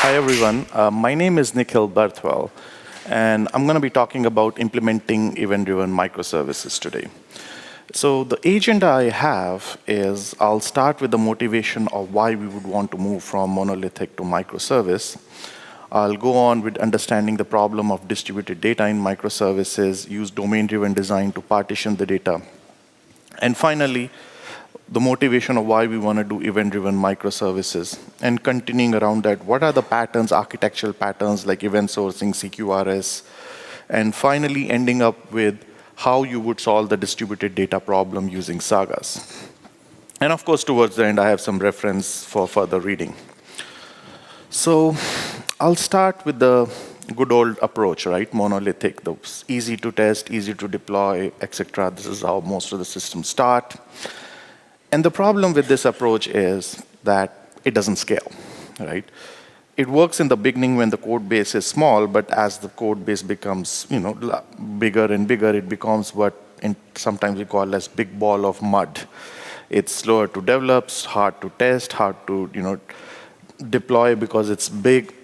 Hi, everyone. My name is Nikhil Barthwell, and I'm going to be talking about implementing event-driven microservices today. So the agenda I have is I'll start with the motivation of why we would want to move from monolithic to microservice. I'll go on with understanding the problem of distributed data in microservices, use domain-driven design to partition the data. And finally, the motivation of why we want to do event-driven microservices. And continuing around that, what are the patterns, architectural patterns like event sourcing, CQRS, and finally ending up with how you would solve the distributed data problem using Sagas. And of course, towards the end, I have some reference for further reading. So I'll start with the good old approach, right? Monolithic, the easy to test, easy to deploy, etc. This is how most of the systems start. And the problem with this approach is that it doesn't scale, right? It works in the beginning when the code base is small, but as the code base becomes, bigger and bigger, it becomes what sometimes we call as big ball of mud. It's slower to develop, hard to test, hard to, deploy because it's big.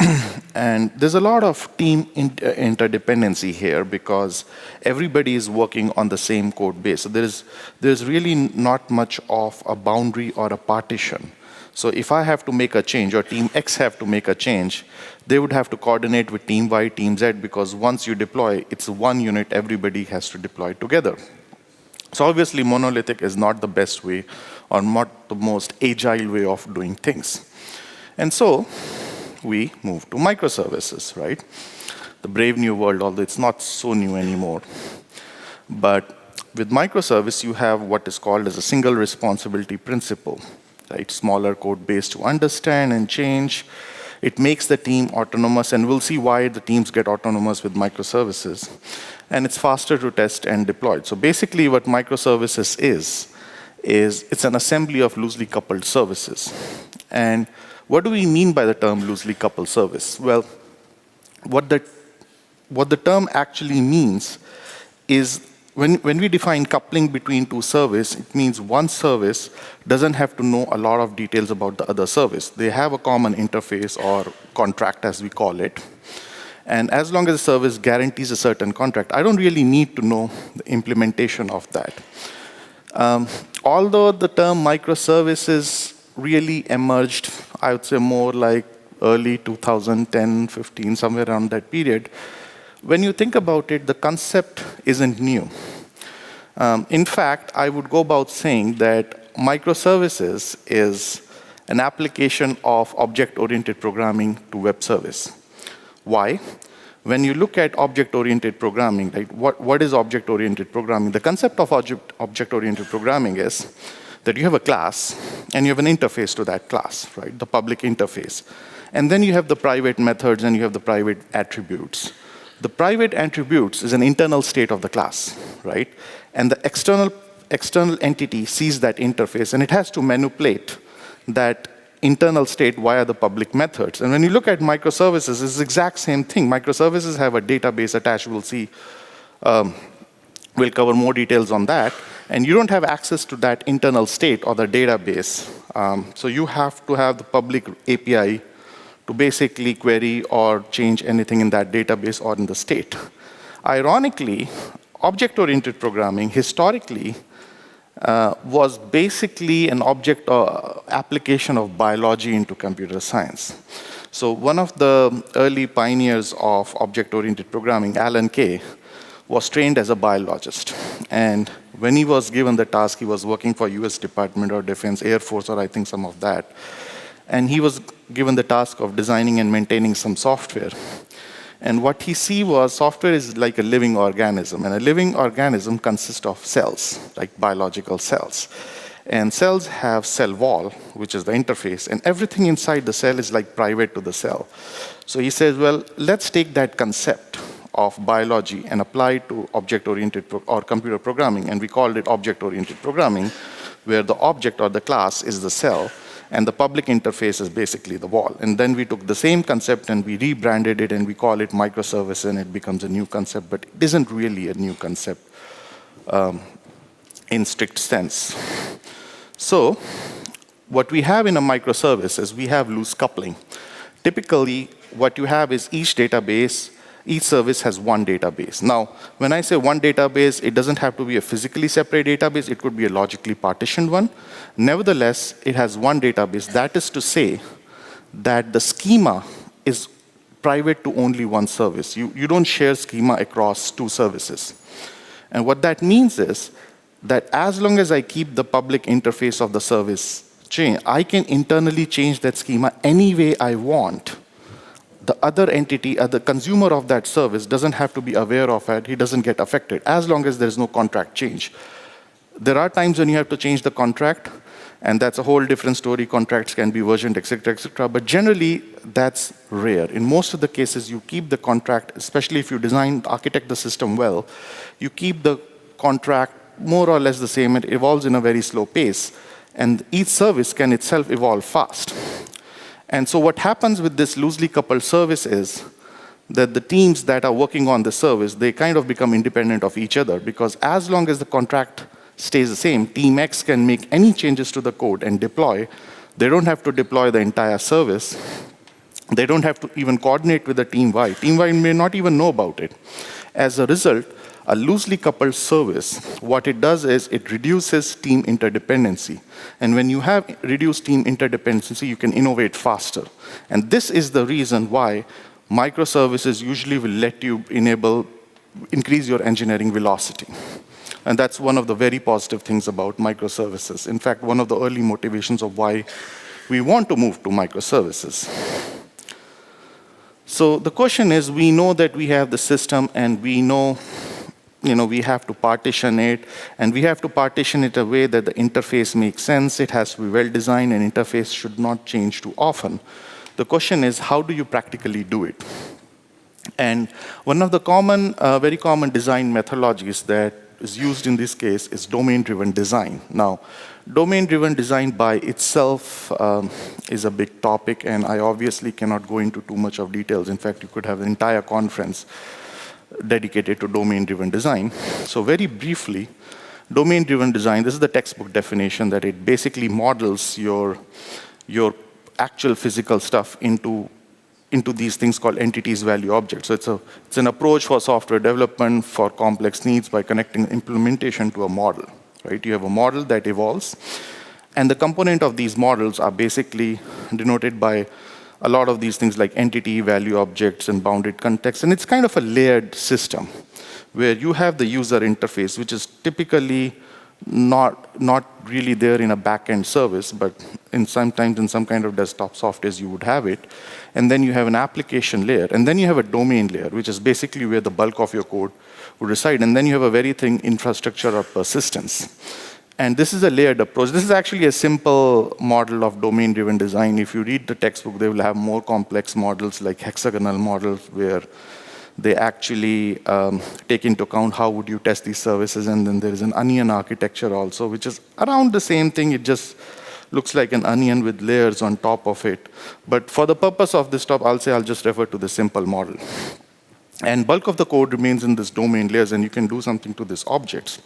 And there's a lot of team interdependency here because everybody is working on the same code base. So there's really not much of a boundary or a partition. So if I have to make a change or team X have to make a change, they would have to coordinate with team Y, team Z, because once you deploy, it's one unit, everybody has to deploy together. So obviously monolithic is not the best way or not the most agile way of doing things. And so we move to microservices, right? The brave new world, although it's not so new anymore. But with microservice, you have what is called as a single responsibility principle, right? Smaller code base to understand and change. It makes the team autonomous, and we'll see why the teams get autonomous with microservices. And it's faster to test and deploy. So basically what microservices is it's an assembly of loosely coupled services. And what do we mean by the term loosely coupled service? Well, what the term actually means is when we define coupling between two services, it means one service doesn't have to know a lot of details about the other service. They have a common interface or contract, as we call it. And as long as the service guarantees a certain contract, I don't really need to know the implementation of that. Although the term microservices really emerged, I would say more like early 2010, 15, somewhere around that period. When you think about it, the concept isn't new. In fact, I would go about saying that microservices is an application of object-oriented programming to web service. Why? When you look at object-oriented programming, like what is object-oriented programming? The concept of object-oriented programming is that you have a class, and you have an interface to that class, right? The public interface. And then you have the private methods, and you have the private attributes. The private attributes is an internal state of the class, right? And the external entity sees that interface, and it has to manipulate that internal state via the public methods. And when you look at microservices, it's the exact same thing. Microservices have a database attached. We'll see. We'll cover more details on that. And you don't have access to that internal state or the database. So you have to have the public API to basically query or change anything in that database or in the state. Ironically, object-oriented programming historically was basically an object application of biology into computer science. So one of the early pioneers of object-oriented programming, Alan Kay, was trained as a biologist. And when he was given the task, he was working for US Department of Defense, Air Force, or I think some of that. And he was given the task of designing and maintaining some software. And what he see was software is like a living organism. And a living organism consists of cells, like biological cells. And cells have cell wall, which is the interface. And everything inside the cell is like private to the cell. So he says, well, let's take that concept of biology and apply it to object-oriented or computer programming, and we called it object-oriented programming, where the object or the class is the cell, and the public interface is basically the wall. And then we took the same concept and we rebranded it, and we call it microservice, and it becomes a new concept, but it isn't really a new concept in strict sense. So what we have in a microservice is we have loose coupling. Typically, what you have is each service has one database. Now, when I say one database, it doesn't have to be a physically separate database. It could be a logically partitioned one. Nevertheless, it has one database. That is to say that the schema is private to only one service. You don't share schema across two services. And what that means is that as long as I keep the public interface of the service chain, I can internally change that schema any way I want. The other entity, the consumer of that service, doesn't have to be aware of it. He doesn't get affected, as long as there's no contract change. There are times when you have to change the contract, and that's a whole different story. Contracts can be versioned, et cetera, but generally, that's rare. In most of the cases, you keep the contract, especially if you architect the system well, you keep the contract more or less the same. It evolves in a very slow pace, and each service can itself evolve fast. And so what happens with this loosely coupled service is that the teams that are working on the service, they kind of become independent of each other, because as long as the contract stays the same, Team X can make any changes to the code and deploy. They don't have to deploy the entire service. They don't have to even coordinate with the Team Y. Team Y may not even know about it. As a result, a loosely coupled service, what it does is it reduces team interdependency. And when you have reduced team interdependency, you can innovate faster. And this is the reason why microservices usually will let you increase your engineering velocity. And that's one of the very positive things about microservices. In fact, one of the early motivations of why we want to move to microservices. So the question is, we know that we have the system, and we know we have to partition it, and we have to partition it in a way that the interface makes sense. It has to be well designed, and interface should not change too often. The question is, how do you practically do it? And one of the very common design methodologies that is used in this case is domain-driven design. Now, domain-driven design by itself is a big topic, and I obviously cannot go into too much of details. In fact, you could have an entire conference dedicated to domain-driven design. So very briefly, domain-driven design, this is the textbook definition, that it basically models your actual physical stuff into these things called entities, value, objects. So it's an approach for software development for complex needs by connecting implementation to a model, right? You have a model that evolves, and the component of these models are basically denoted by a lot of these things like entity, value, objects, and bounded context. And it's kind of a layered system where you have the user interface, which is typically not really there in a back-end service, but sometimes in some kind of desktop software you would have it. And then you have an application layer. And then you have a domain layer, which is basically where the bulk of your code would reside. And then you have a very thin infrastructure of persistence. And this is a layered approach. This is actually a simple model of domain-driven design. If you read the textbook, they will have more complex models like hexagonal models where they actually take into account how would you test these services. And then there is an onion architecture also, which is around the same thing. It just looks like an onion with layers on top of it. But for the purpose of this talk, I'll just refer to the simple model. And bulk of the code remains in this domain layers, and you can do something to these objects.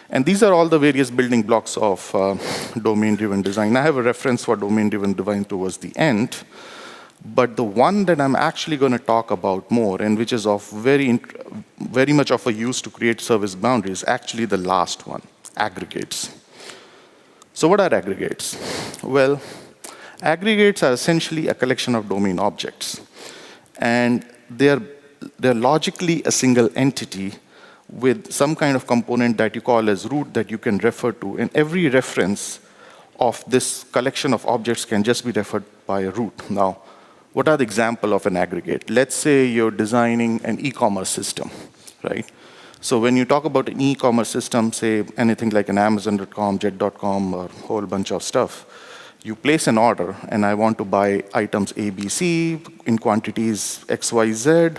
And these are all the various building blocks of domain-driven design. I have a reference for domain-driven design towards the end. But the one that I'm actually going to talk about more, and which is of very much of a use to create service boundaries, is actually the last one, aggregates. So what are aggregates? Well, aggregates are essentially a collection of domain objects. And they're logically a single entity with some kind of component that you call as root that you can refer to. And every reference of this collection of objects can just be referred by a root. Now, what are the examples of an aggregate? Let's say you're designing an e-commerce system, right? So when you talk about an e-commerce system, say anything like an Amazon.com, Jet.com, or a whole bunch of stuff, you place an order, and I want to buy items A, B, C in quantities X, Y, Z.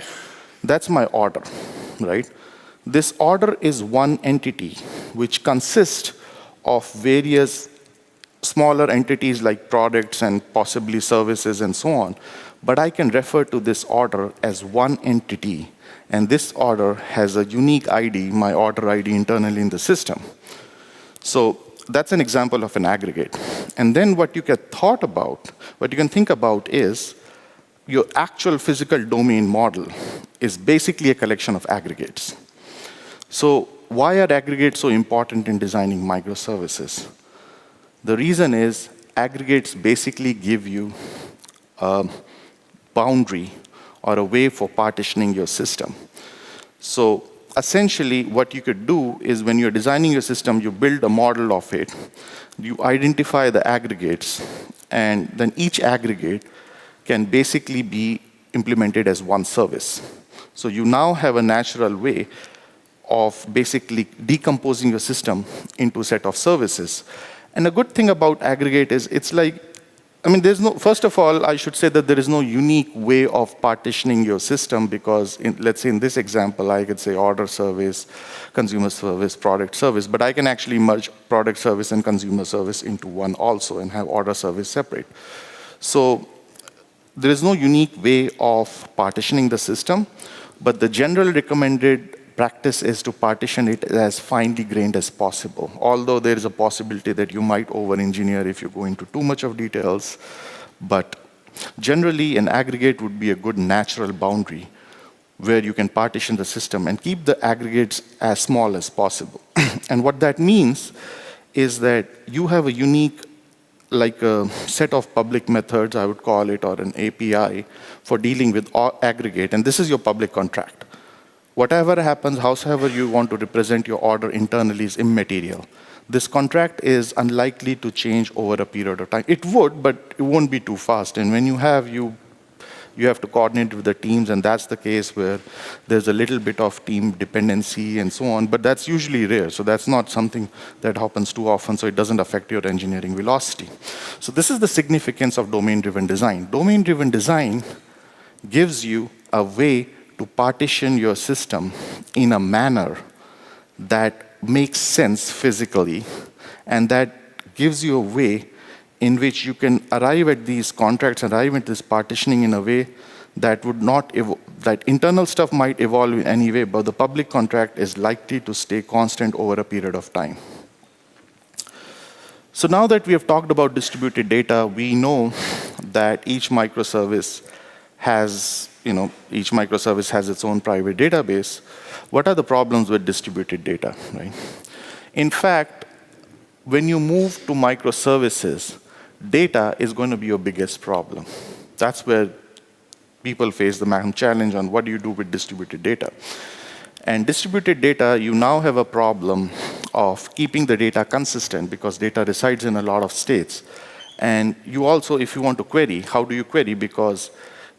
That's my order, right? This order is one entity which consists of various smaller entities like products and possibly services and so on. But I can refer to this order as one entity. And this order has a unique ID, my order ID internally in the system. So that's an example of an aggregate. And then what you can think about is your actual physical domain model is basically a collection of aggregates. So why are aggregates so important in designing microservices? The reason is aggregates basically give you a boundary or a way for partitioning your system. So essentially, what you could do is when you're designing your system, you build a model of it, you identify the aggregates, and then each aggregate can basically be implemented as one service. So you now have a natural way of basically decomposing your system into a set of services. And a good thing about aggregate is it's like, first of all, I should say that there is no unique way of partitioning your system because, let's say in this example, I could say order service, consumer service, product service, but I can actually merge product service and consumer service into one also and have order service separate. So there is no unique way of partitioning the system, but the general recommended practice is to partition it as finely grained as possible, although there is a possibility that you might over-engineer if you go into too much of details. But generally, an aggregate would be a good natural boundary where you can partition the system and keep the aggregates as small as possible. And what that means is that you have a unique, like a set of public methods, I would call it, or an API for dealing with aggregate, and this is your public contract. Whatever happens, however you want to represent your order internally is immaterial. This contract is unlikely to change over a period of time. It would, but it won't be too fast. And when you have to coordinate with the teams, and that's the case where there's a little bit of team dependency and so on, but that's usually rare. So that's not something that happens too often, so it doesn't affect your engineering velocity. So this is the significance of domain-driven design. Domain-driven design gives you a way to partition your system in a manner that makes sense physically, and that gives you a way in which you can arrive at these contracts, arrive at this partitioning in a way that would not that internal stuff might evolve in any way, but the public contract is likely to stay constant over a period of time. So now that we have talked about distributed data, we know that each microservice has its own private database. What are the problems with distributed data, right? In fact, when you move to microservices, data is going to be your biggest problem. That's where people face the maximum challenge on what do you do with distributed data. And distributed data, you now have a problem of keeping the data consistent because data resides in a lot of states. And you also, if you want to query, how do you query? Because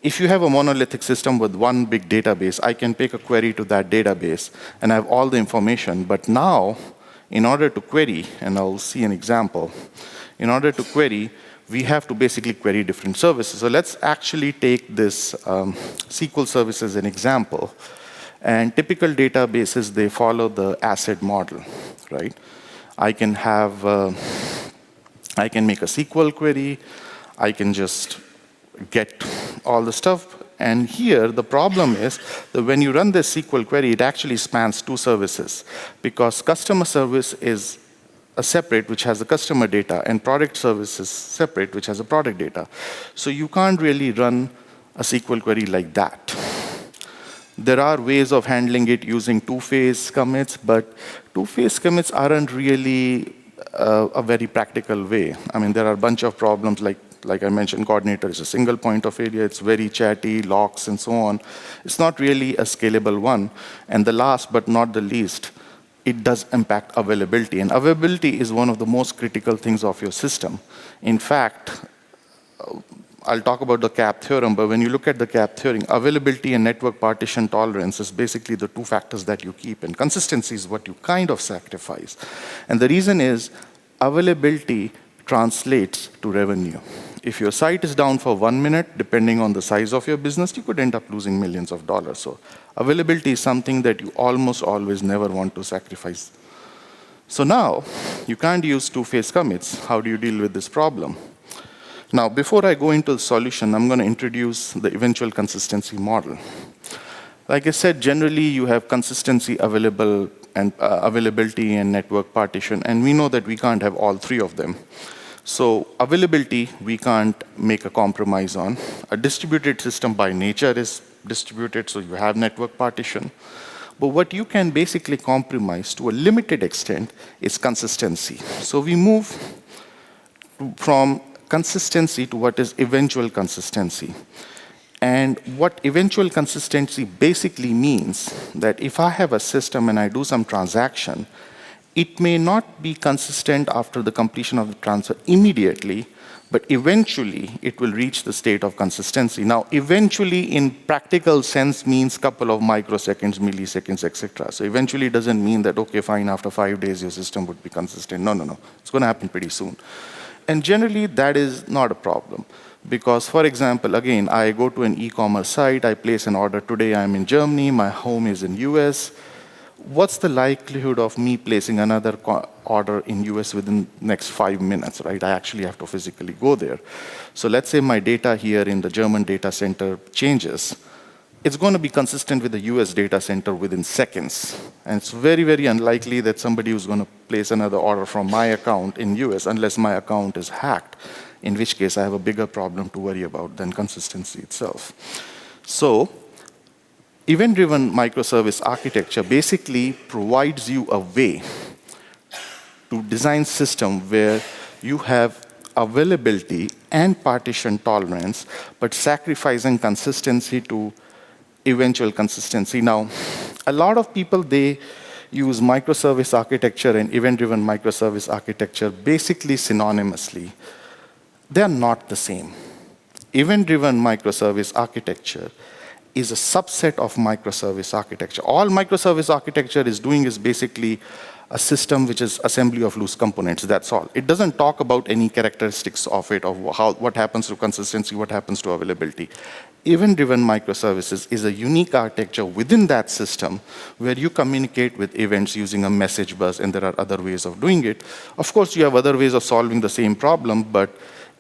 if you have a monolithic system with one big database, I can make a query to that database and I have all the information. But now, in order to query, and I'll see an example, in order to query, we have to basically query different services. So let's actually take this SQL service as an example. And typical databases, they follow the ACID model, right? I can make a SQL query. I can just get all the stuff. And here, the problem is that when you run this SQL query, it actually spans two services because customer service is a separate, which has the customer data, and product service is separate, which has the product data. So you can't really run a SQL query like that. There are ways of handling it using two-phase commits, but two-phase commits aren't really a very practical way. There are a bunch of problems like I mentioned, coordinator is a single point of failure. It's very chatty, locks, and so on. It's not really a scalable one. And the last but not the least, it does impact availability. And availability is one of the most critical things of your system. In fact, I'll talk about the CAP theorem, but when you look at the CAP theorem, availability and network partition tolerance is basically the two factors that you keep, and consistency is what you kind of sacrifice. And the reason is availability translates to revenue. If your site is down for 1 minute, depending on the size of your business, you could end up losing millions of dollars. So availability is something that you almost always never want to sacrifice. So now, you can't use two-phase commits. How do you deal with this problem? Now, before I go into the solution, I'm going to introduce the eventual consistency model. Like I said, generally, you have consistency availability and network partition, and we know that we can't have all three of them. So availability, we can't make a compromise on. A distributed system by nature is distributed, so you have network partition. But what you can basically compromise to a limited extent is consistency. So we move from consistency to what is eventual consistency. And what eventual consistency basically means that if I have a system and I do some transaction, it may not be consistent after the completion of the transfer immediately, but eventually it will reach the state of consistency. Now, eventually in practical sense means couple of microseconds, milliseconds, etc. So eventually doesn't mean that, okay, fine, after 5 days your system would be consistent. No, no, no. It's going to happen pretty soon. And generally that is not a problem. Because, for example, again, I go to an e-commerce site, I place an order today, I'm in Germany, my home is in US. What's the likelihood of me placing another order in US within the next 5 minutes, right? I actually have to physically go there. So let's say my data here in the German data center changes. It's going to be consistent with the US data center within seconds. And it's very, very unlikely that somebody who's going to place another order from my account in US unless my account is hacked, in which case I have a bigger problem to worry about than consistency itself. So event-driven microservice architecture basically provides you a way to design system where you have availability and partition tolerance, but sacrificing consistency to eventual consistency. Now, a lot of people, they use microservice architecture and event-driven microservice architecture basically synonymously. They are not the same. Event-driven microservice architecture is a subset of microservice architecture. All microservice architecture is doing is basically a system which is assembly of loose components, that's all. It doesn't talk about any characteristics of it, of what happens to consistency, what happens to availability. Event-driven microservices is a unique architecture within that system where you communicate with events using a message bus, and there are other ways of doing it. Of course, you have other ways of solving the same problem, but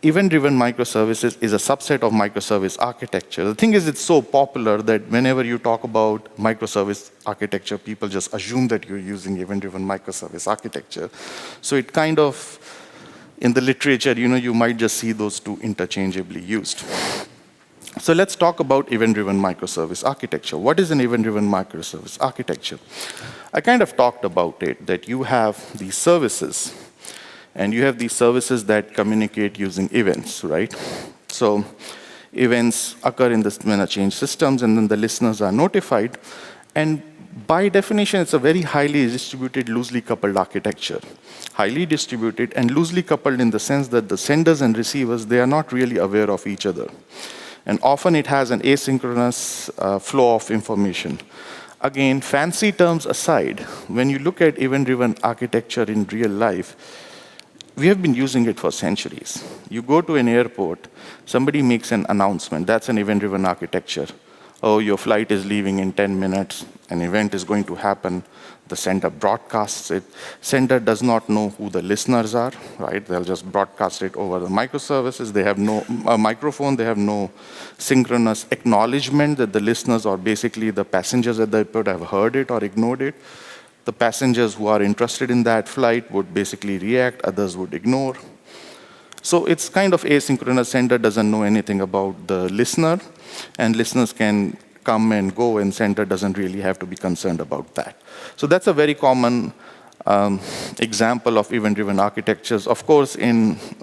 event-driven microservices is a subset of microservice architecture. The thing is, it's so popular that whenever you talk about microservice architecture, people just assume that you're using event-driven microservice architecture. So it kind of, in the literature, you might just see those two interchangeably used. So let's talk about event-driven microservice architecture. What is an event-driven microservice architecture? I kind of talked about it, that you have these services, and you have these services that communicate using events, right? So events occur when a change systems, and then the listeners are notified. And by definition, it's a very highly distributed, loosely coupled architecture. Highly distributed and loosely coupled in the sense that the senders and receivers, they are not really aware of each other. And often it has an asynchronous flow of information. Again, fancy terms aside, when you look at event-driven architecture in real life, we have been using it for centuries. You go to an airport, somebody makes an announcement. That's an event-driven architecture. Oh, your flight is leaving in 10 minutes. An event is going to happen. The sender broadcasts it. Sender does not know who the listeners are, right? They'll just broadcast it over the microservices. They have no microphone. They have no synchronous acknowledgement that the listeners, or basically the passengers at the airport, have heard it or ignored it. The passengers who are interested in that flight would basically react, others would ignore. So it's kind of asynchronous. Sender doesn't know anything about the listener, and listeners can come and go, and sender doesn't really have to be concerned about that. So that's a very common example of event-driven architectures. Of course,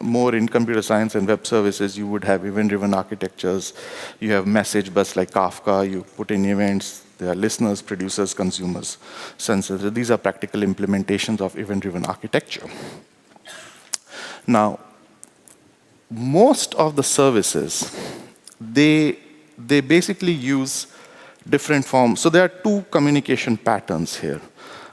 more in computer science and web services, you would have event-driven architectures. You have message bus like Kafka. You put in events. There are listeners, producers, consumers, sensors. These are practical implementations of event-driven architecture. Now, most of the services, they basically use different forms. So there are two communication patterns here.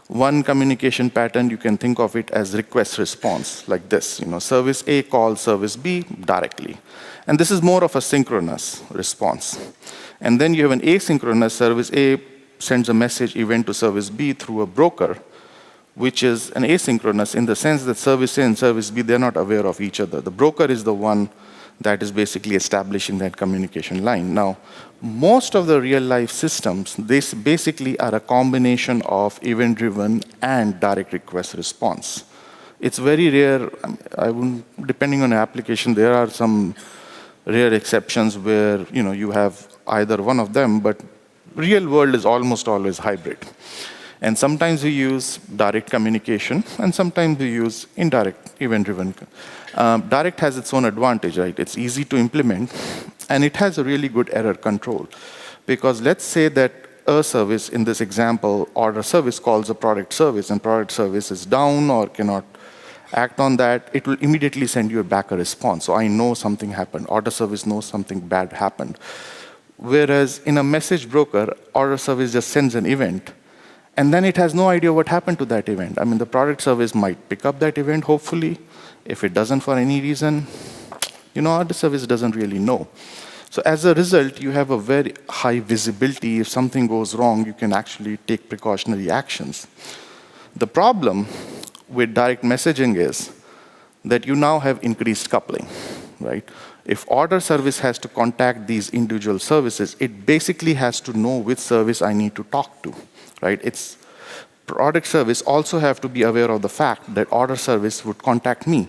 One communication pattern, you can think of it as request response, like this. Service A calls service B directly. And this is more of a synchronous response. And then you have an asynchronous. Service A sends a message event to service B through a broker, which is an asynchronous in the sense that service A and service B, they're not aware of each other. The broker is the one that is basically establishing that communication line. Now, most of the real-life systems, they basically are a combination of event-driven and direct request response. It's very rare. I wouldn't, depending on the application, there are some rare exceptions where you have either one of them, but real world is almost always hybrid. And sometimes we use direct communication, and sometimes we use indirect event-driven. Direct has its own advantage, right? It's easy to implement, and it has a really good error control. Because let's say that a service, in this example, order service calls a product service, and product service is down or cannot act on that, it will immediately send you back a response. So I know something happened. Order service knows something bad happened. Whereas in a message broker, order service just sends an event, and then it has no idea what happened to that event. I mean, the product service might pick up that event, hopefully. If it doesn't for any reason, order service doesn't really know. So as a result, you have a very high visibility. If something goes wrong, you can actually take precautionary actions. The problem with direct messaging is that you now have increased coupling, right? If order service has to contact these individual services, it basically has to know which service I need to talk to, right? It's product service also have to be aware of the fact that order service would contact me.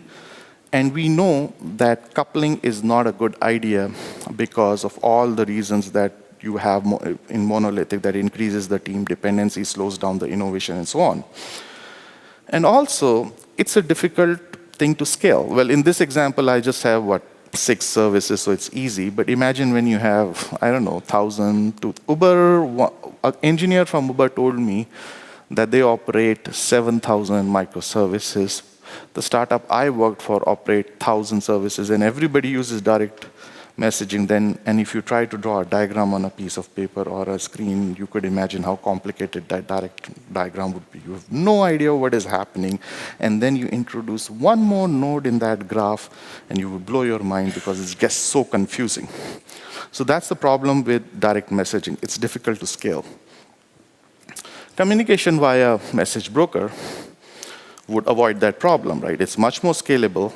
And we know that coupling is not a good idea because of all the reasons that you have in monolithic, that increases the team dependency, slows down the innovation, and so on. And also, it's a difficult thing to scale. Well, in this example, I just have, 6 services, so it's easy. But imagine when you have, 1,000 to Uber. An engineer from Uber told me that they operate 7,000 microservices. The startup I worked for operate 1,000 services, and everybody uses direct messaging then. And if you try to draw a diagram on a piece of paper or a screen, you could imagine how complicated that direct diagram would be. You have no idea what is happening, and then you introduce one more node in that graph, and you will blow your mind because it gets so confusing. So that's the problem with direct messaging. It's difficult to scale. Communication via message broker would avoid that problem, right? It's much more scalable.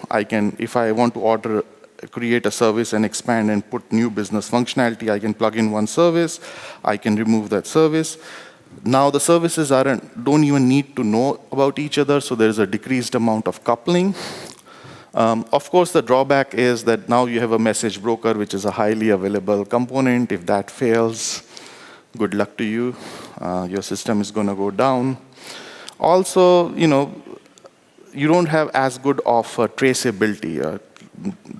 If I want to create a service and expand and put new business functionality, I can plug in one service, I can remove that service. Now the services don't even need to know about each other, so there's a decreased amount of coupling. Of course, the drawback is that now you have a message broker, which is a highly available component. If that fails, good luck to you. Your system is going to go down. Also, you don't have as good of traceability,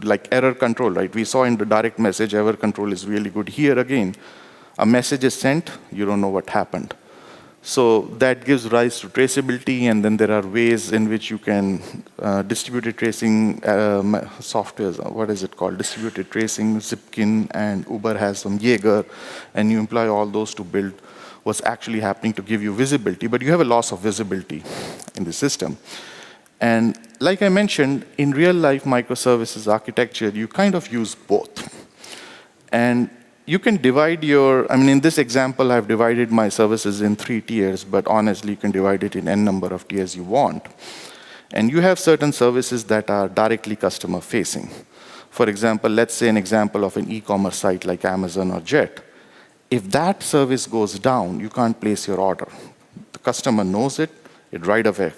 like error control, right? We saw in the direct message, error control is really good. Here again, a message is sent, you don't know what happened. So that gives rise to traceability, and then there are ways in which you can distributed tracing software. What is it called? Distributed tracing, Zipkin, and Uber has some Jaeger, and you employ all those to build what's actually happening to give you visibility, but you have a loss of visibility in the system. And like I mentioned, in real-life microservices architecture, you kind of use both. And you can divide in this example, I've divided my services in 3 tiers, but honestly, you can divide it in n number of tiers you want. And you have certain services that are directly customer-facing. For example, let's say an example of an e-commerce site like Amazon or Jet. If that service goes down, you can't place your order. The customer knows it, it right away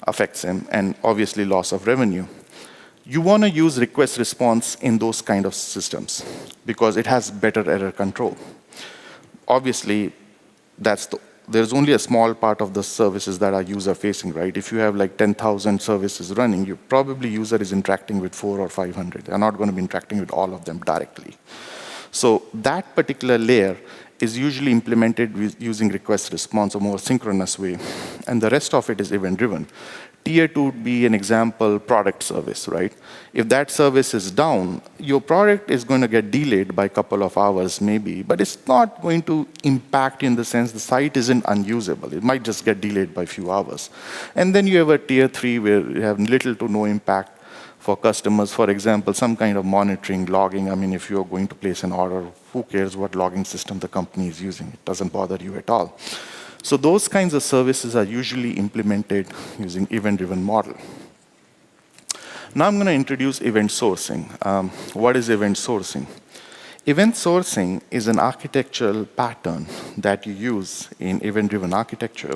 affects him, and obviously loss of revenue. You want to use request response in those kind of systems because it has better error control. Obviously, there's only a small part of the services that are user-facing, right? If you have like 10,000 services running, probably user is interacting with 400 or 500. They're not going to be interacting with all of them directly. So that particular layer is usually implemented using request response, a more synchronous way, and the rest of it is event-driven. Tier 2 would be an example product service, right? If that service is down, your product is going to get delayed by a couple of hours maybe, but it's not going to impact in the sense the site isn't unusable. It might just get delayed by a few hours. And then you have a tier 3 where you have little to no impact for customers. For example, some kind of monitoring, logging. I mean, if you're going to place an order, who cares what logging system the company is using? It doesn't bother you at all. So those kinds of services are usually implemented using event-driven model. Now I'm going to introduce event sourcing. What is event sourcing? Event sourcing is an architectural pattern that you use in event-driven architecture,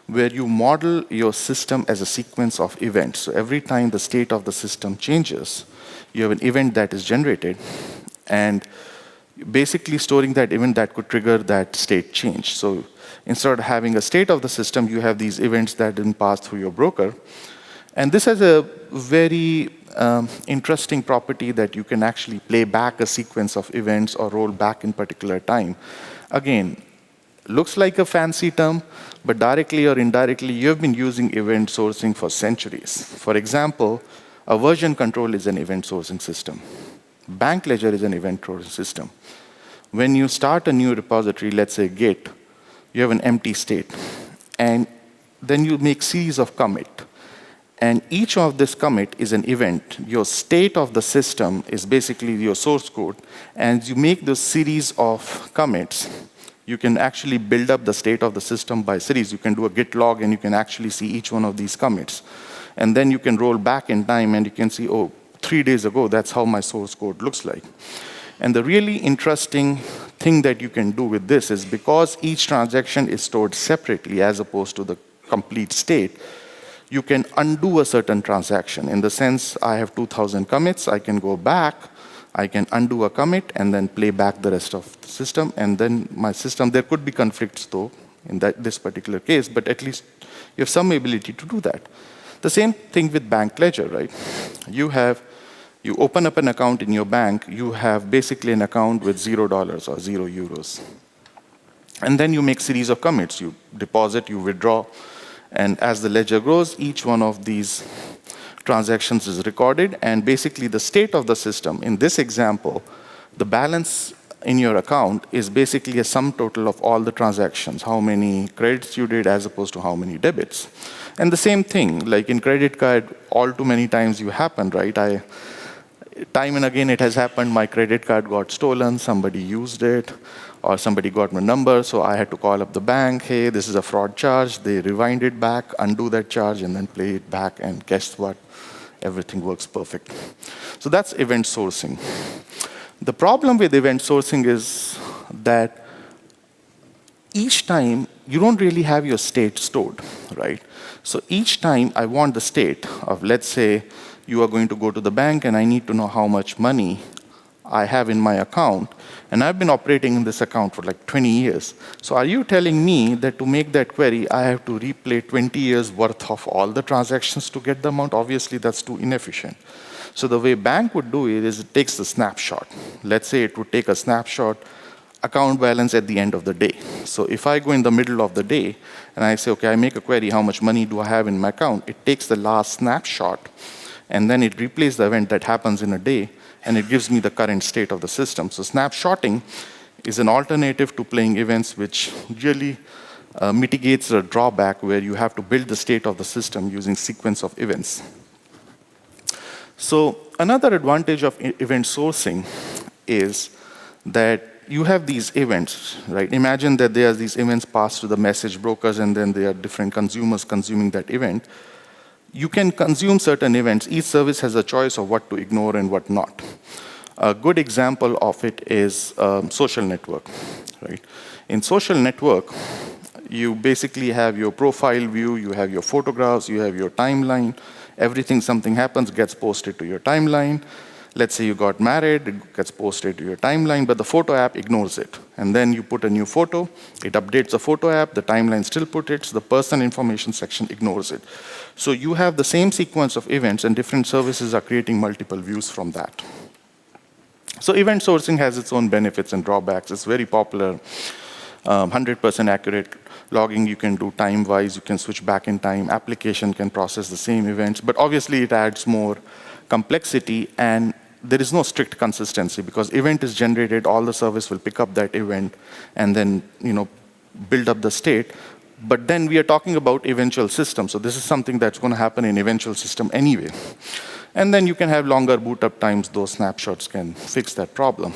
where you model your system as a sequence of events. So every time the state of the system changes, you have an event that is generated, and basically storing that event that could trigger that state change. So instead of having a state of the system, you have these events that didn't pass through your broker. And this has a very interesting property that you can actually play back a sequence of events or roll back in particular time. Again, looks like a fancy term, but directly or indirectly, you've been using event sourcing for centuries. For example, a version control is an event sourcing system. Bank ledger is an event sourcing system. When you start a new repository, let's say Git, you have an empty state. And then you make series of commit. And each of this commit is an event. Your state of the system is basically your source code. And you make those series of commits. You can actually build up the state of the system by series. You can do a git log, and you can actually see each one of these commits. And then you can roll back in time, and you can see, oh, 3 days ago, that's how my source code looks like. And the really interesting thing that you can do with this is because each transaction is stored separately as opposed to the complete state, you can undo a certain transaction. In the sense, I have 2,000 commits, I can go back, I can undo a commit, and then play back the rest of the system. And then my system, there could be conflicts though, in this particular case, but at least you have some ability to do that. The same thing with bank ledger, right? You open up an account in your bank, you have basically an account with $0 or €0. And then you make series of commits. You deposit, you withdraw, and as the ledger grows, each one of these transactions is recorded, and basically the state of the system, in this example, the balance in your account is basically a sum total of all the transactions, how many credits you did as opposed to how many debits. And the same thing, like in credit card, all too many times you happen, right? Time and again it has happened, my credit card got stolen, somebody used it, or somebody got my number, so I had to call up the bank, hey, this is a fraud charge. They rewind it back, undo that charge, and then play it back, and guess what? Everything works perfect. So that's event sourcing. The problem with event sourcing is that each time, you don't really have your state stored, right? So each time I want the state of, let's say, you are going to go to the bank and I need to know how much money I have in my account, and I've been operating in this account for like 20 years. So are you telling me that to make that query, I have to replay 20 years worth of all the transactions to get the amount? Obviously, that's too inefficient. So the way bank would do it is it takes the snapshot. Let's say it would take a snapshot account balance at the end of the day. So if I go in the middle of the day and I say, okay, I make a query, how much money do I have in my account? It takes the last snapshot, and then it replays the event that happens in a day, and it gives me the current state of the system. So snapshotting is an alternative to playing events, which really mitigates a drawback where you have to build the state of the system using sequence of events. So another advantage of event sourcing is that you have these events, right? Imagine that there are these events passed to the message brokers, and then there are different consumers consuming that event. You can consume certain events. Each service has a choice of what to ignore and what not. A good example of it is social network, right? In social network, you basically have your profile view, you have your photographs, you have your timeline. Everything, something happens, gets posted to your timeline. Let's say you got married, it gets posted to your timeline, but the photo app ignores it. And then you put a new photo, it updates the photo app, the timeline still puts it, the person information section ignores it. So you have the same sequence of events, and different services are creating multiple views from that. So event sourcing has its own benefits and drawbacks. It's very popular, 100% accurate logging. You can do time-wise, you can switch back in time, application can process the same events, but obviously it adds more complexity, and there is no strict consistency because event is generated, all the service will pick up that event and then build up the state. But then we are talking about eventual system, so this is something that's going to happen in eventual system anyway. And then you can have longer boot up times, those snapshots can fix that problem.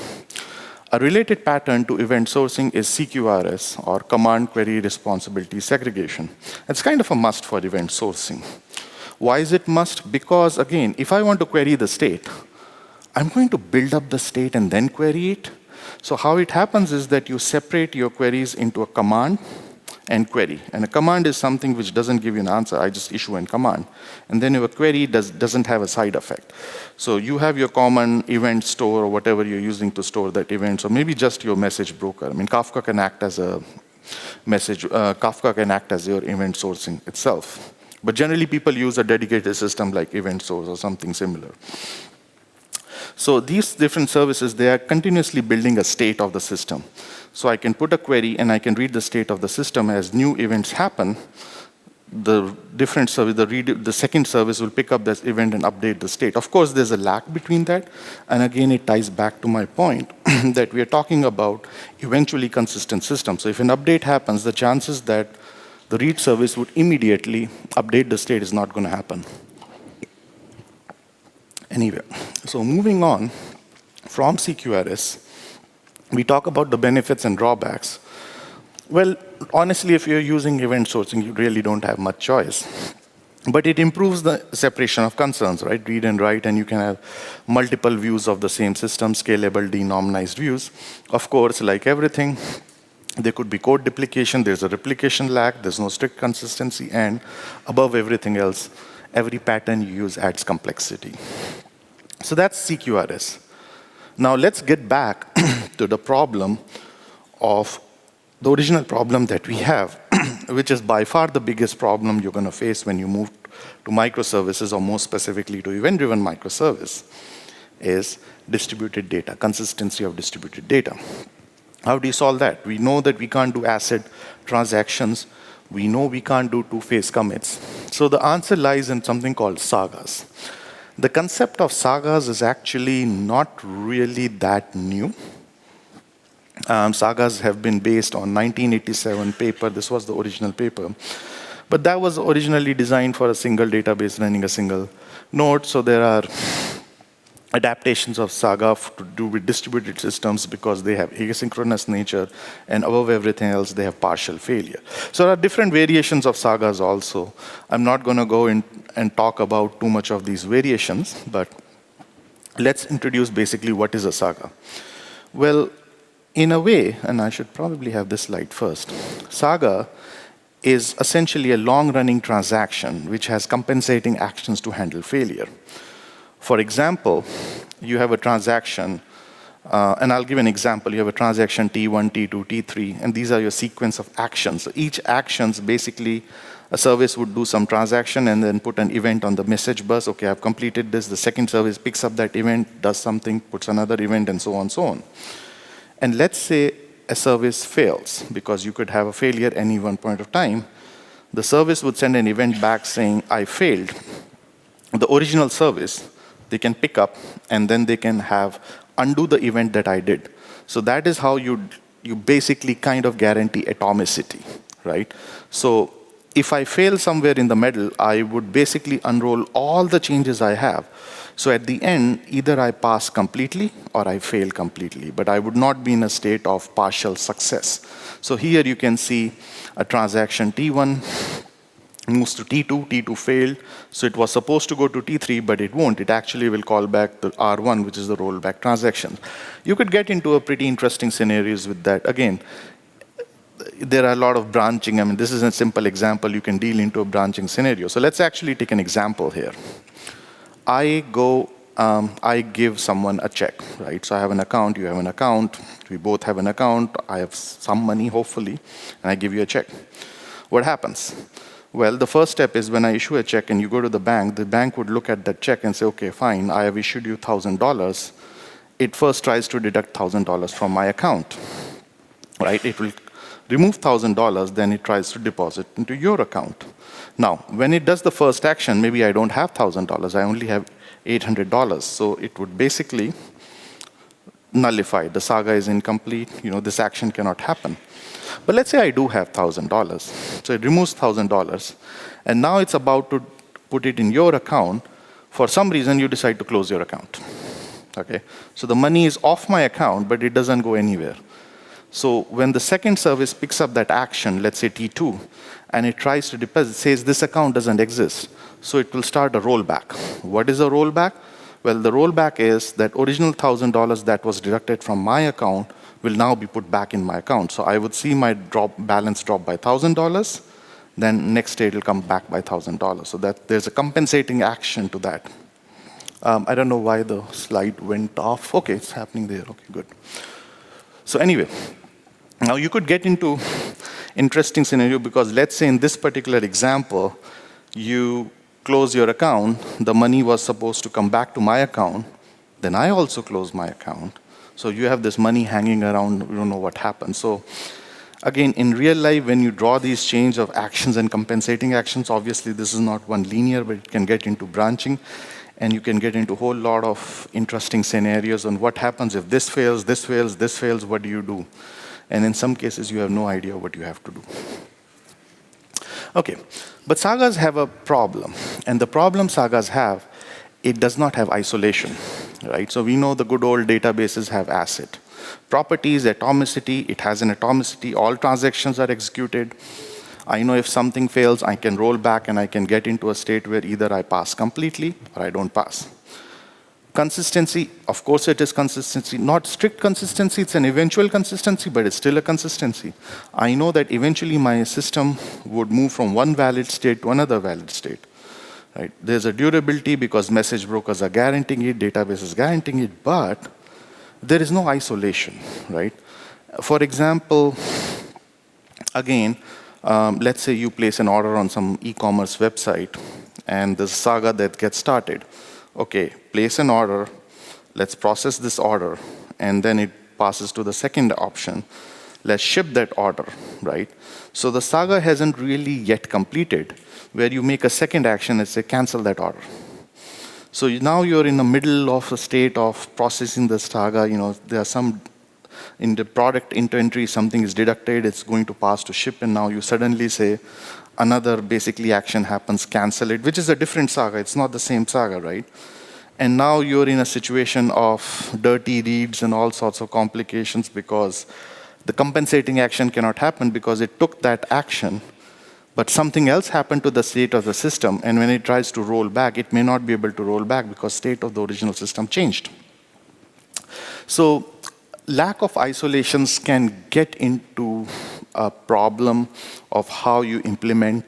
A related pattern to event sourcing is CQRS, or Command Query Responsibility Segregation. It's kind of a must for event sourcing. Why is it must? Because again, if I want to query the state, I'm going to build up the state and then query it. So how it happens is that you separate your queries into a command and query. And a command is something which doesn't give you an answer. I just issue a command. And then your query doesn't have a side effect. So you have your common event store or whatever you're using to store that event, or maybe just your message broker. I mean, Kafka can act as a Kafka can act as your event sourcing itself. But generally, people use a dedicated system like event source or something similar. So these different services, they are continuously building a state of the system. So I can put a query and I can read the state of the system. As new events happen, the different service, the second service will pick up this event and update the state. Of course, there's a lag between that. And again, it ties back to my point that we are talking about eventually consistent systems. So if an update happens, the chances that the read service would immediately update the state is not going to happen. Anyway, so moving on from CQRS, we talk about the benefits and drawbacks. Well, honestly, if you're using event sourcing, you really don't have much choice. But it improves the separation of concerns, right? Read and write, and you can have multiple views of the same system, scalable, denominized views. Of course, like everything, there could be code duplication, there's a replication lag, there's no strict consistency, and above everything else, every pattern you use adds complexity. So that's CQRS. Now let's get back to the problem of the original problem that we have, which is by far the biggest problem you're going to face when you move to microservices, or more specifically to event-driven microservice, is distributed data, consistency of distributed data. How do you solve that? We know that we can't do ACID transactions. We know we can't do two-phase commits. So the answer lies in something called Sagas. The concept of Sagas is actually not really that new. Sagas have been based on 1987 paper. This was the original paper. But that was originally designed for a single database running a single node. So there are adaptations of Saga to do with distributed systems because they have asynchronous nature, and above everything else, they have partial failure. So there are different variations of Sagas also. I'm not going to go in and talk about too much of these variations, but let's introduce basically what is a Saga. Well, in a way, and I should probably have this slide first, Saga is essentially a long-running transaction which has compensating actions to handle failure. For example, you have a transaction, and I'll give an example. You have a transaction T1, T2, T3, and these are your sequence of actions. So each actions, basically, a service would do some transaction and then put an event on the message bus. Okay, I've completed this. The second service picks up that event, does something, puts another event, and so on, so on. And let's say a service fails, because you could have a failure any one point of time. The service would send an event back saying, I failed. The original service, they can pick up, and then they can have undo the event that I did. So that is how you basically kind of guarantee atomicity, right? So if I fail somewhere in the middle, I would basically unroll all the changes I have. So at the end, either I pass completely or I fail completely, but I would not be in a state of partial success. So here you can see a transaction T1 moves to T2, T2 failed, so it was supposed to go to T3, but it won't. It actually will call back the R1, which is the rollback transaction. You could get into a pretty interesting scenarios with that. Again, there are a lot of branching. I mean, this is a simple example. You can deal into a branching scenario. So let's actually take an example here. I give someone a check, right? So I have an account, you have an account, we both have an account, I have some money, hopefully, and I give you a check. What happens? Well, the first step is when I issue a check and you go to the bank would look at that check and say, okay, fine, I have issued you $1,000. It first tries to deduct $1,000 from my account, right? It will remove $1,000, then it tries to deposit into your account. Now, when it does the first action, maybe I don't have $1,000, I only have $800. So it would basically nullify. The Saga is incomplete, this action cannot happen. But let's say I do have $1,000. So it removes $1,000. And now it's about to put it in your account. For some reason, you decide to close your account. Okay? So the money is off my account, but it doesn't go anywhere. So when the second service picks up that action, let's say T2, and it tries to deposit, it says this account doesn't exist. So it will start a rollback. What is a rollback? Well, the rollback is that original $1,000 that was deducted from my account will now be put back in my account. So I would see my balance drop by $1,000, then next day it'll come back by $1,000. So that there's a compensating action to that. I don't know why the slide went off. Okay, it's happening there. Okay, good. So anyway, now you could get into interesting scenario because let's say in this particular example, you close your account, the money was supposed to come back to my account, then I also close my account. So you have this money hanging around, you don't know what happened. So again, in real life, when you draw these chains of actions and compensating actions, obviously this is not one linear, but it can get into branching, and you can get into a whole lot of interesting scenarios on what happens if this fails, this fails, this fails, what do you do? And in some cases, you have no idea what you have to do. Okay, but Sagas have a problem, and the problem Sagas have, it does not have isolation, right? So we know the good old databases have ACID. Properties, atomicity, it has an atomicity, all transactions are executed. I know if something fails, I can roll back and I can get into a state where either I pass completely or I don't pass. Consistency, of course it is consistency, not strict consistency, it's an eventual consistency, but it's still a consistency. I know that eventually my system would move from one valid state to another valid state. Right? There's a durability because message brokers are guaranteeing it, database is guaranteeing it, but there is no isolation, right? For example, again, let's say you place an order on some e-commerce website and the Saga that gets started. Okay, place an order, let's process this order, and then it passes to the second option. Let's ship that order, right? So the Saga hasn't really yet completed, where you make a second action and say, cancel that order. So now you're in the middle of a state of processing the Saga. There are some, in the product inventory, something is deducted, it's going to pass to ship, and now you suddenly say, another basically action happens, cancel it, which is a different Saga, it's not the same Saga, right? And now you're in a situation of dirty reads and all sorts of complications because the compensating action cannot happen because it took that action, but something else happened to the state of the system, and when it tries to roll back, it may not be able to roll back because state of the original system changed. So lack of isolations can get into a problem of how you implement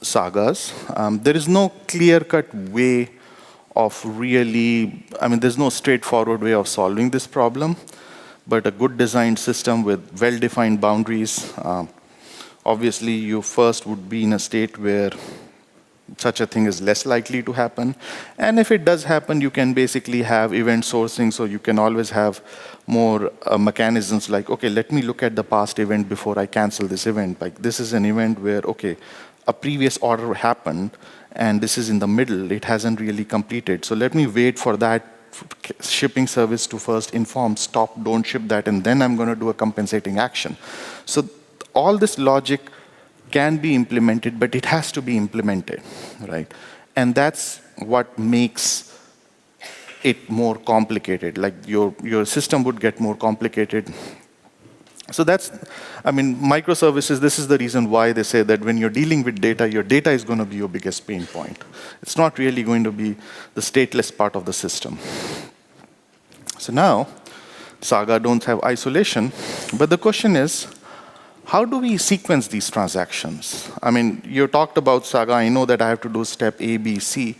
Sagas. There is no clear-cut way of really, there's no straightforward way of solving this problem, but a good designed system with well-defined boundaries, obviously you first would be in a state where such a thing is less likely to happen. And if it does happen, you can basically have event sourcing, so you can always have more mechanisms like, okay, let me look at the past event before I cancel this event. Like this is an event where, okay, a previous order happened, and this is in the middle, it hasn't really completed. So let me wait for that shipping service to first inform, stop, don't ship that, and then I'm going to do a compensating action. So all this logic can be implemented, but it has to be implemented, right? And that's what makes it more complicated. Like your system would get more complicated. So that's, microservices, this is the reason why they say that when you're dealing with data, your data is going to be your biggest pain point. It's not really going to be the stateless part of the system. So now, Saga don't have isolation, but the question is, how do we sequence these transactions? You talked about Saga. I know that I have to do step A, B, C.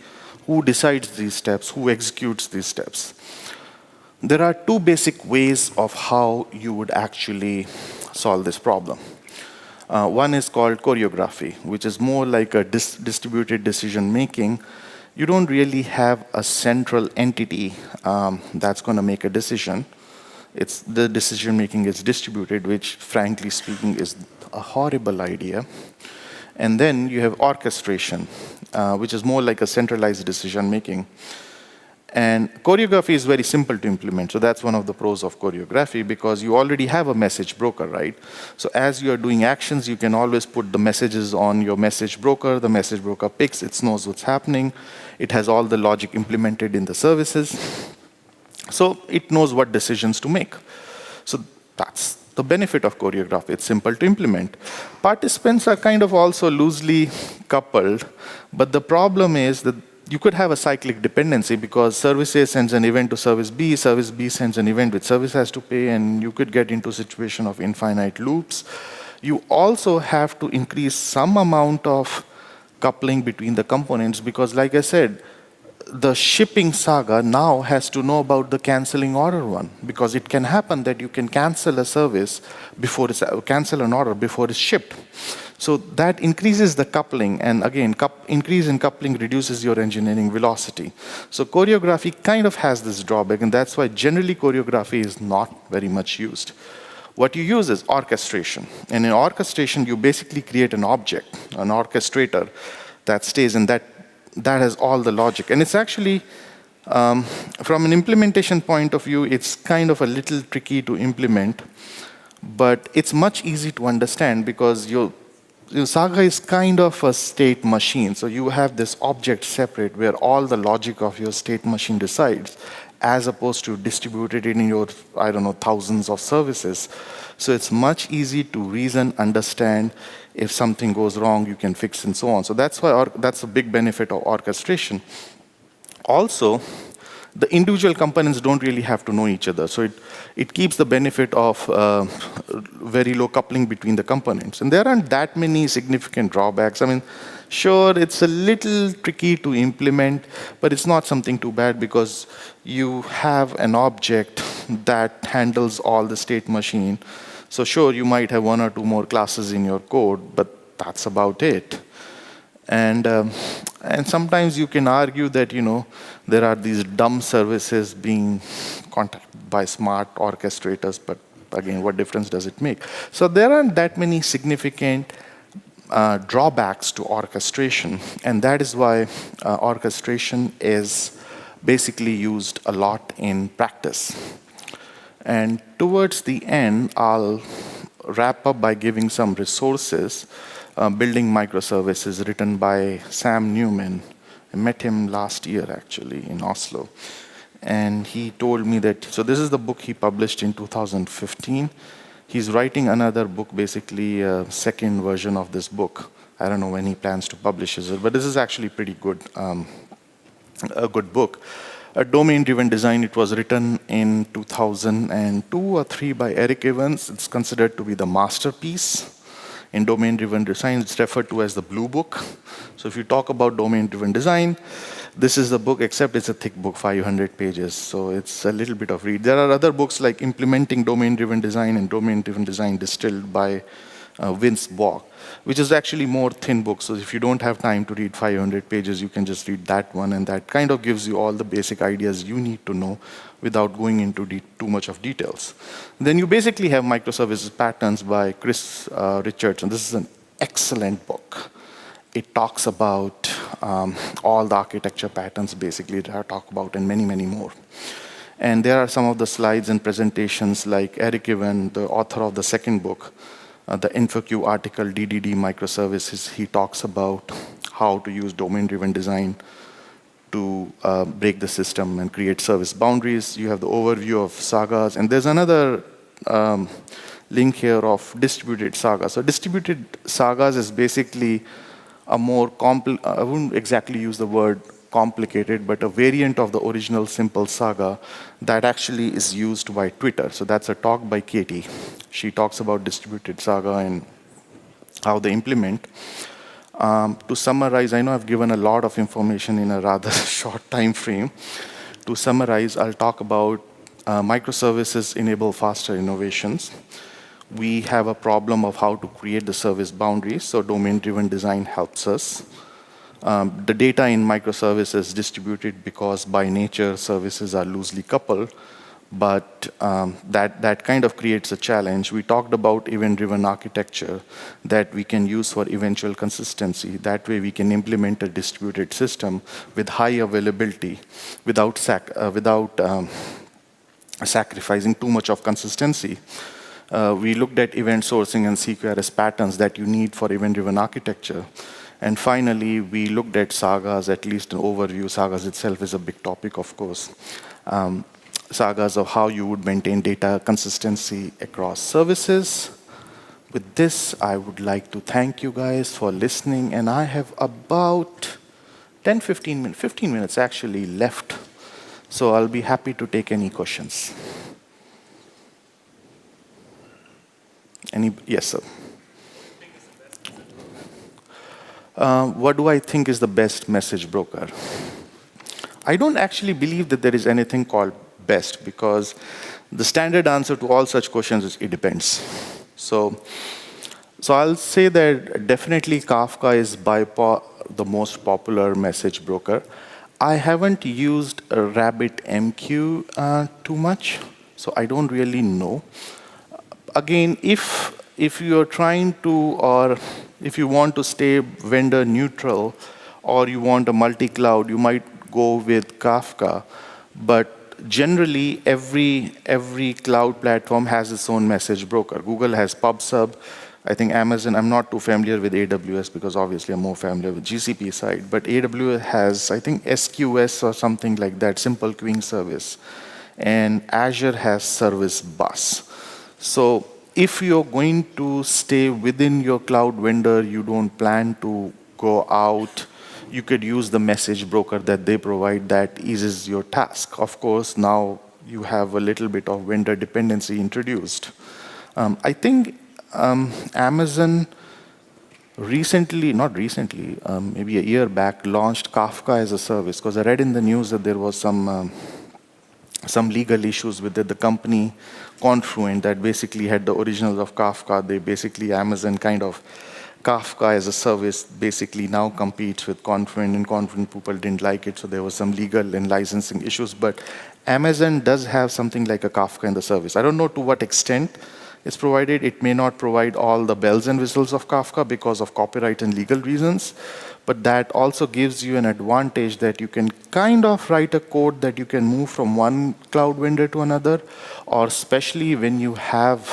Who decides these steps? Who executes these steps? There are two basic ways of how you would actually solve this problem. One is called choreography, which is more like a distributed decision-making. You don't really have a central entity that's going to make a decision. The decision-making is distributed, which, frankly speaking, is a horrible idea. And then you have orchestration, which is more like a centralized decision-making. And choreography is very simple to implement. So that's one of the pros of choreography, because you already have a message broker, right? So as you're doing actions, you can always put the messages on your message broker. The message broker picks, it knows what's happening. It has all the logic implemented in the services. So it knows what decisions to make. So that's the benefit of choreography. It's simple to implement. Participants are kind of also loosely coupled, but the problem is that you could have a cyclic dependency because service A sends an event to service B sends an event which service has to pay, and you could get into a situation of infinite loops. You also have to increase some amount of coupling between the components because, like I said, the shipping Saga now has to know about the canceling order one, because it can happen that you can cancel a service before it's cancel an order before it's shipped. So that increases the coupling, and again, increase in coupling reduces your engineering velocity. So choreography kind of has this drawback, and that's why generally choreography is not very much used. What you use is orchestration. And in orchestration, you basically create an object, an orchestrator that stays in that has all the logic. And it's actually, from an implementation point of view, it's kind of a little tricky to implement, but it's much easy to understand because your Saga is kind of a state machine. So you have this object separate where all the logic of your state machine resides, as opposed to distributed in your, I don't know, thousands of services. So it's much easy to reason, understand. If something goes wrong, you can fix and so on. So that's why that's a big benefit of orchestration. Also, the individual components don't really have to know each other. So it keeps the benefit of very low coupling between the components. And there aren't that many significant drawbacks. I mean, sure, it's a little tricky to implement, but it's not something too bad because you have an object that handles all the state machine. So sure, you might have one or two more classes in your code, but that's about it. And sometimes you can argue that, there are these dumb services being contacted by smart orchestrators, but again, what difference does it make? So there aren't that many significant drawbacks to orchestration, and that is why orchestration is basically used a lot in practice. And towards the end, I'll wrap up by giving some resources. Building Microservices, written by Sam Newman. I met him last year, actually, in Oslo. And he told me that, so this is the book he published in 2015. He's writing another book, basically a second version of this book. I don't know when he plans to publish it, but this is actually pretty good, a good book. A domain-driven design, it was written in 2002 or 3 by Eric Evans. It's considered to be the masterpiece in domain-driven design. It's referred to as the Blue Book. So if you talk about domain-driven design, this is the book, except it's a thick book, 500 pages. So it's a little bit of read. There are other books like Implementing Domain-Driven Design and Domain-Driven Design Distilled by Vince Bach, which is actually more thin book. So if you don't have time to read 500 pages, you can just read that one, and that kind of gives you all the basic ideas you need to know without going into too much of details. Then you basically have Microservices Patterns by Chris Richardson. This is an excellent book. It talks about all the architecture patterns, basically, that I talk about, and many, many more. And there are some of the slides and presentations, like Eric Evans, the author of the second book, the InfoQ article, DDD Microservices. He talks about how to use domain-driven design to break the system and create service boundaries. You have the overview of Sagas, and there's another link here of distributed Sagas. So distributed Sagas is basically a more I wouldn't exactly use the word complicated, but a variant of the original simple Saga that actually is used by Twitter. So that's a talk by Katie. She talks about distributed Saga and how they implement. To summarize, I know I've given a lot of information in a rather short time frame. To summarize, I'll talk about microservices enable faster innovations. We have a problem of how to create the service boundaries, so domain-driven design helps us. The data in microservices is distributed because by nature services are loosely coupled, but that kind of creates a challenge. We talked about event-driven architecture that we can use for eventual consistency. That way we can implement a distributed system with high availability without sacrificing too much of consistency. We looked at event sourcing and CQRS patterns that you need for event-driven architecture. And finally, we looked at Sagas, at least an overview. Sagas itself is a big topic, of course. Sagas of how you would maintain data consistency across services. With this, I would like to thank you guys for listening, and I have about 10, 15 minutes, 15 minutes actually left. So I'll be happy to take any questions. Yes, sir. What do I think is the best message broker? I don't actually believe that there is anything called best, because the standard answer to all such questions is it depends. So I'll say that definitely Kafka is by far the most popular message broker. I haven't used RabbitMQ too much, so I don't really know. Again, if you're trying to, or if you want to stay vendor neutral, or you want a multi-cloud, you might go with Kafka. But generally, every cloud platform has its own message broker. Google has PubSub. I think Amazon, I'm not too familiar with AWS because obviously I'm more familiar with GCP side. But AWS has, I think, SQS or something like that, simple queuing service. And Azure has Service Bus. So if you're going to stay within your cloud vendor, you don't plan to go out, you could use the message broker that they provide that eases your task. Of course, now you have a little bit of vendor dependency introduced. I think Amazon recently, not recently, maybe a year back, launched Kafka as a service, because I read in the news that there was some legal issues with the company Confluent that basically had the originals of Kafka. They basically, Amazon kind of, Kafka as a service basically now competes with Confluent, and Confluent people didn't like it, so there was some legal and licensing issues. But Amazon does have something like a Kafka in the service. I don't know to what extent it's provided. It may not provide all the bells and whistles of Kafka because of copyright and legal reasons, but that also gives you an advantage that you can kind of write a code that you can move from one cloud vendor to another, or especially when you have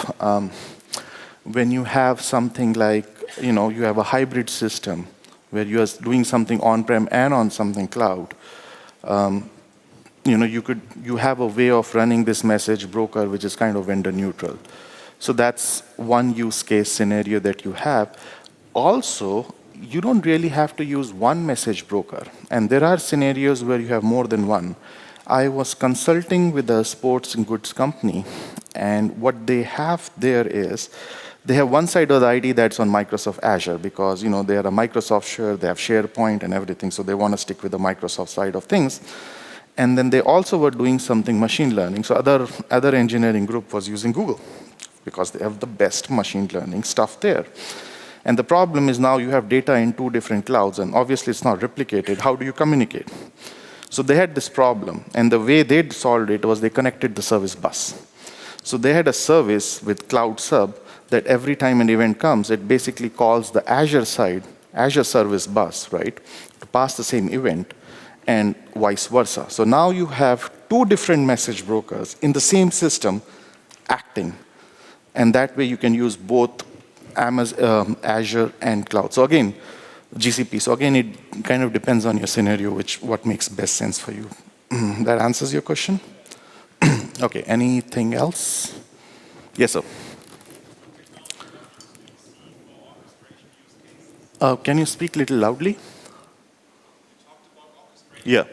something like, you have a hybrid system where you are doing something on-prem and on something cloud. You have a way of running this message broker which is kind of vendor neutral. So that's one use case scenario that you have. Also, you don't really have to use one message broker. And there are scenarios where you have more than one. I was consulting with a sports and goods company, and what they have there is, they have one side of the ID that's on Microsoft Azure because, they are a Microsoft share, they have SharePoint and everything, so they want to stick with the Microsoft side of things. And then they also were doing something machine learning. So other engineering group was using Google because they have the best machine learning stuff there. And the problem is now you have data in two different clouds, and obviously it's not replicated. How do you communicate? So they had this problem, and the way they solved it was they connected the service bus. So they had a service with Cloud Sub that every time an event comes, it basically calls the Azure side, Azure service bus, right, to pass the same event, and vice versa. So now you have two different message brokers in the same system acting. And that way you can use both Azure and cloud. So again, GCP. So again, it kind of depends on your scenario, what makes best sense for you. That answers your question? Okay, anything else? Yes, sir. Can you speak a little loudly? Yeah.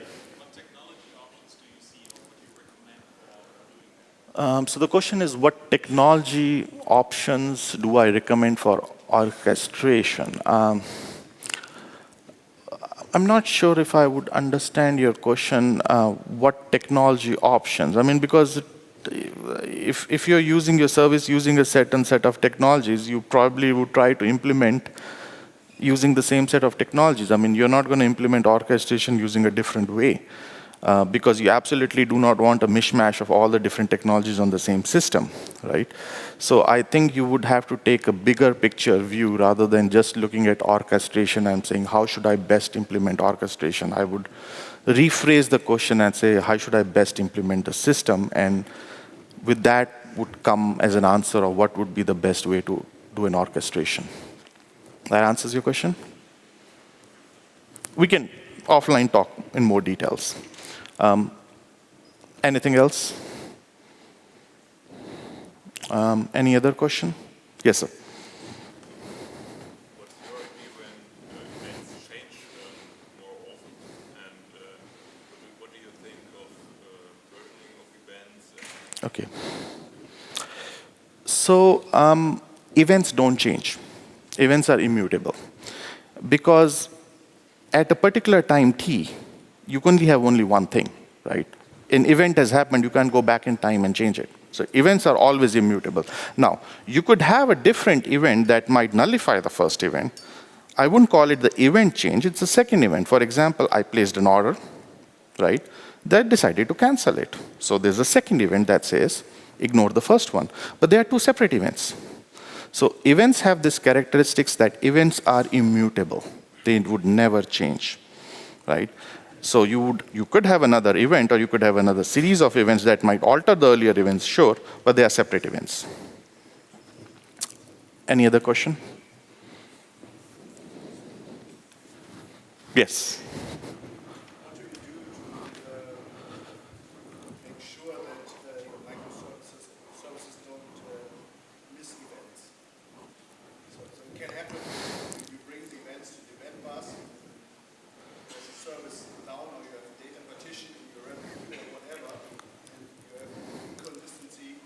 So the question is, what technology options do I recommend for orchestration? I'm not sure if I would understand your question, what technology options? I mean, because if you're using your service using a certain set of technologies, you probably would try to implement using the same set of technologies. I mean, you're not going to implement orchestration using a different way. Because you absolutely do not want a mishmash of all the different technologies on the same system, right? So I think you would have to take a bigger picture view rather than just looking at orchestration and saying, how should I best implement orchestration? I would rephrase the question and say, how should I best implement the system? And with that would come as an answer of what would be the best way to do an orchestration. That answers your question? We can offline talk in more details. Anything else? Any other question? Yes, sir. What's your view when events change more often? Okay. So events don't change. Events are immutable. Because at a particular time t, you only have only one thing, right? An event has happened, you can't go back in time and change it. So events are always immutable. Now, you could have a different event that might nullify the first event. I wouldn't call it the event change, it's the second event. For example, I placed an order, right? That decided to cancel it. So there's a second event that says, ignore the first one. But they are two separate events. So events have this characteristics that events are immutable. They would never change, right? So you could have another event, or you could have another series of events that might alter the earlier events, sure, but they are separate events. Any other question? Yes. What do you do to make sure that your microservices don't miss events? So it can happen you bring the events to the event bus, there's a service down, or you have a data partition in your repo or whatever, and you have inconsistency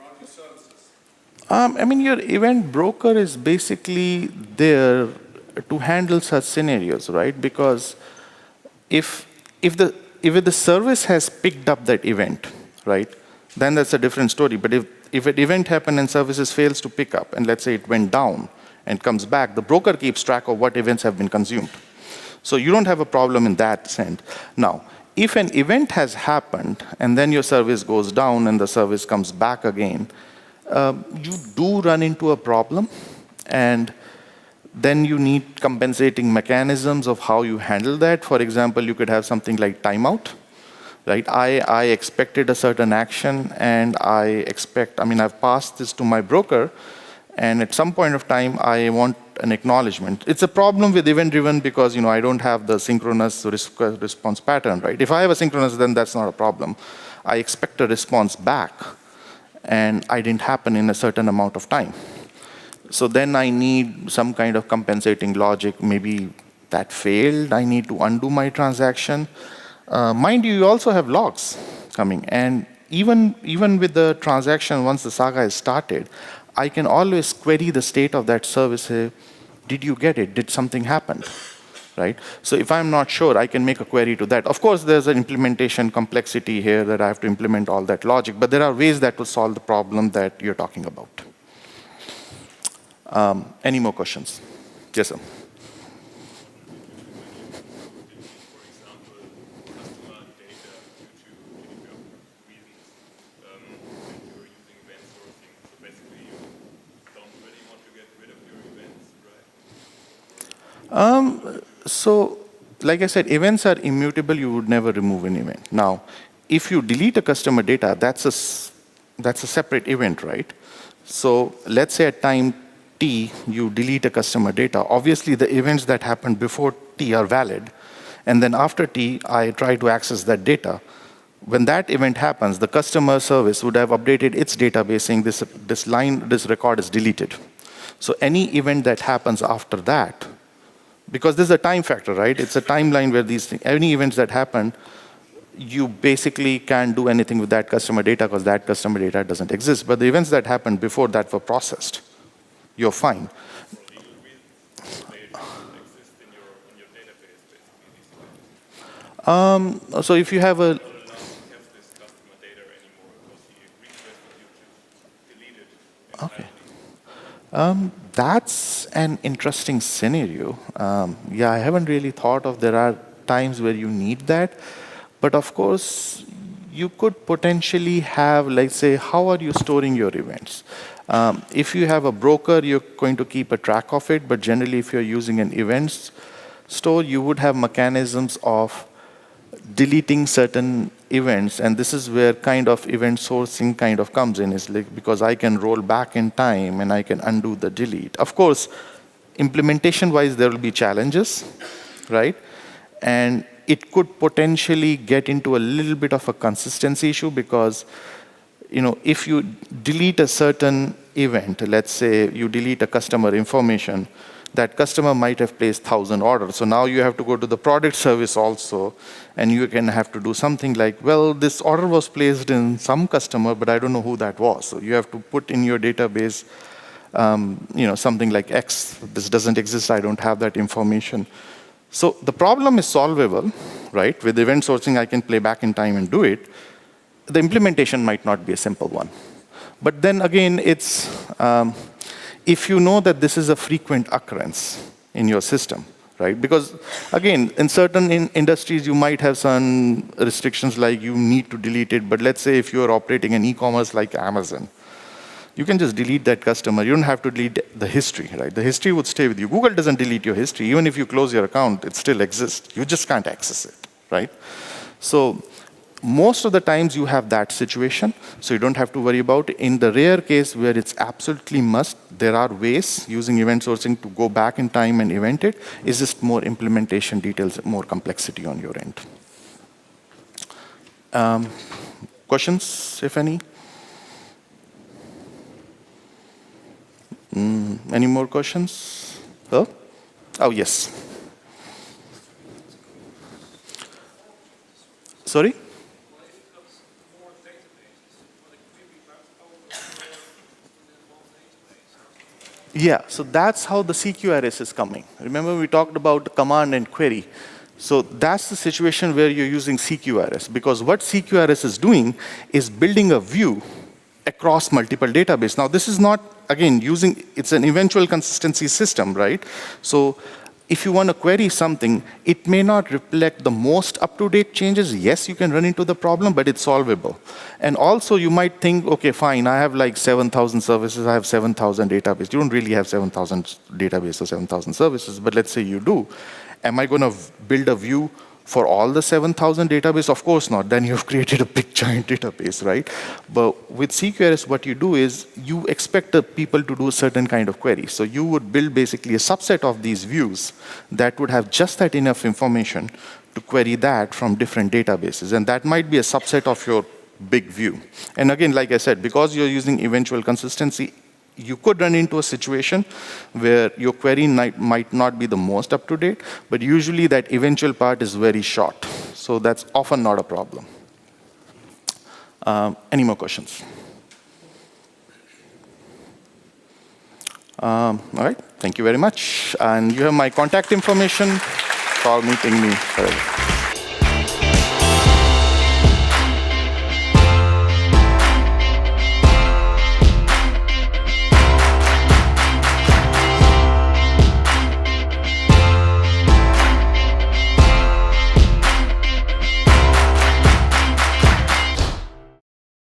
around your services. I mean, your event broker is basically there to handle such scenarios, right? Because if the service has picked up that event, right, then that's a different story. But if an event happened and services fails to pick up, and let's say it went down and comes back, the broker keeps track of what events have been consumed. So you don't have a problem in that sense. Now, if an event has happened and then your service goes down and the service comes back again, you do run into a problem, and then you need compensating mechanisms of how you handle that. For example, you could have something like timeout, right? I expected a certain action, and I've passed this to my broker, and at some point of time, I want an acknowledgement. It's a problem with event-driven because I don't have the synchronous response pattern, right? If I have a synchronous, then that's not a problem. I expect a response back, and I didn't happen in a certain amount of time. So then I need some kind of compensating logic. Maybe that failed. I need to undo my transaction. Mind you also have logs coming. And even with the transaction, once the Saga is started, I can always query the state of that service. Say, did you get it? Did something happen? Right? So if I'm not sure, I can make a query to that. Of course, there's an implementation complexity here that I have to implement all that logic. But there are ways that will solve the problem that you're talking about. Any more questions? Yes, sir. So, like I said, events are immutable. You would never remove an event. Now, if you delete a customer data, that's a separate event, right? So, let's say at time T, you delete a customer data. Obviously, the events that happened before T are valid. And then after T, I try to access that data. When that event happens, the customer service would have updated its database saying this record is deleted. So any event that happens after that, because there's a time factor, right? It's a timeline where any events that happen, you basically can't do anything with that customer data because that customer data doesn't exist. But the events that happened before that were processed. You're fine. So if you have a okay. That's an interesting scenario. Yeah, I haven't really thought of there are times where you need that. But of course, you could potentially have, like, say, how are you storing your events? If you have a broker, you're going to keep a track of it. But generally, if you're using an events store, you would have mechanisms of deleting certain events, and this is where kind of event sourcing kind of comes in. Is like because I can roll back in time and I can undo the delete. Of course, implementation-wise, there will be challenges, right? And it could potentially get into a little bit of a consistency issue because, if you delete a certain event, let's say you delete a customer information, that customer might have placed 1,000 orders. So now you have to go to the product service also, and you can have to do something like, well, this order was placed in some customer, but I don't know who that was. So you have to put in your database, something like X. This doesn't exist. I don't have that information. So the problem is solvable, right? With event sourcing, I can play back in time and do it. The implementation might not be a simple one. But then again, it's if you know that this is a frequent occurrence in your system, right? Because again, in certain industries, you might have some restrictions like you need to delete it. But let's say if you're operating an e-commerce like Amazon, you can just delete that customer. You don't have to delete the history, right? The history would stay with you. Google doesn't delete your history. Even if you close your account, it still exists. You just can't access it, right? So most of the times you have that situation, so you don't have to worry about it. In the rare case where it's absolutely must, there are ways using event sourcing to go back in time and event it. It's just more implementation details, more complexity on your end. Questions, if any? Any more questions? Oh, yes. Sorry? Yeah, so that's how the CQRS is coming. Remember we talked about command and query. So that's the situation where you're using CQRS, because what CQRS is doing is building a view across multiple databases. Now this is not, again, it's an eventual consistency system, right? So if you want to query something, it may not reflect the most up-to-date changes. Yes, you can run into the problem, but it's solvable. And also you might think, okay, fine, I have like 7,000 services, I have 7,000 databases. You don't really have 7,000 databases or 7,000 services, but let's say you do. Am I going to build a view for all the 7,000 database? Of course not. Then you've created a big giant database, right? But with CQRS, what you do is you expect the people to do a certain kind of query. So you would build basically a subset of these views that would have just that enough information to query that from different databases. And that might be a subset of your big view. And again, like I said, because you're using eventual consistency, you could run into a situation where your query might not be the most up-to-date, but usually that eventual part is very short. So that's often not a problem. Any more questions? All right, thank you very much. And you have my contact information. Call me, ping me, whatever.